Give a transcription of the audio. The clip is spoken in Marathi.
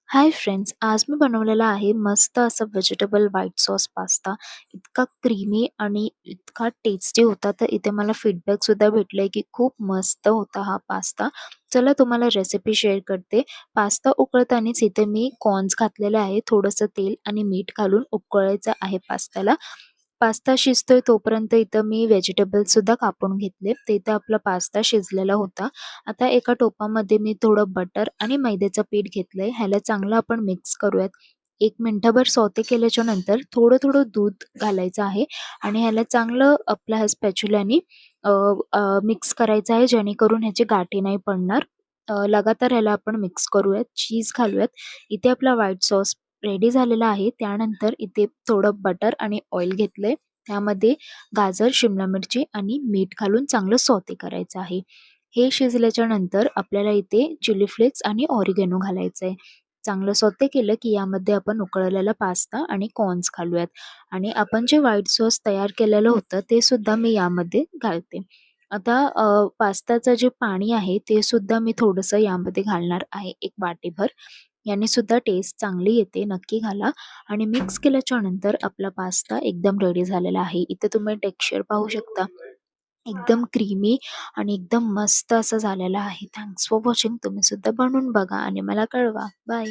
हाय फ्रेंड्स, आज मी बनवलेला आहे मस्त असा व्हेजिटेबल व्हाईट सॉस पास्ता. इतका क्रीमी आणि इतका टेस्टी होता. तर इथे मला फीडबॅकसुद्धा भेटले की खूप मस्त होता हा पास्ता. चला तुम्हाला रेसिपी शेअर करते. पास्ता उकळतानाच इथे मी कॉर्न्स घातलेले आहे. थोडंसं तेल आणि मीठ घालून उकळायचं आहे पास्त्याला. पास्ता शिजतोय तोपर्यंत इथं मी व्हेजिटेबल्ससुद्धा कापून घेतले. तर इथं आपला पास्ता शिजलेला होता. आता एका टोपामध्ये मी थोडं बटर आणि मैद्याचं पीठ घेतलंय. ह्याला चांगलं आपण मिक्स करूयात. 1 मिनिटभर सौते केल्याच्या नंतर थोडं-थोडं दूध घालायचं आहे आणि ह्याला चांगलं आपल्या ह्या स्पॅच्युलानी मिक्स करायचं आहे, जेणेकरून ह्याचे गाठी नाही पडणार. लगातार ह्याला आपण मिक्स करूयात. चीज घालूयात. इथे आपला व्हाईट सॉस रेडी झालेला आहे. त्यानंतर इथे थोडं बटर आणि ऑइल घेतलंय. त्यामध्ये गाजर, शिमला मिरची आणि मीठ घालून चांगलं सौते करायचं आहे. हे शिजल्याच्या नंतर आपल्याला इथे चिली फ्लेक्स आणि ऑरिगॅनो घालायचं आहे. चांगलं सौते केलं की यामध्ये आपण उकळलेला पास्ता आणि कॉर्न्स घालूयात आणि आपण जे व्हाईट सॉस तयार केलेलं होतं ते सुद्धा मी यामध्ये घालते. आता पास्ताचं जे पाणी आहे ते सुद्धा मी थोडंसं यामध्ये घालणार आहे, 1 वाटीभर. याने सुद्धा टेस्ट चांगली येते, नक्की घाला आणि मिक्स केल्याच्या नंतर आपला पास्ता एकदम रेडी झालेला आहे. इथे तुम्ही टेक्स्चर पाहू शकता. एकदम क्रीमी आणि एकदम मस्त असं झालेलं आहे. Thanks for watching. तुम्ही सुद्धा बनवून बघा आणि मला कळवा. बाय.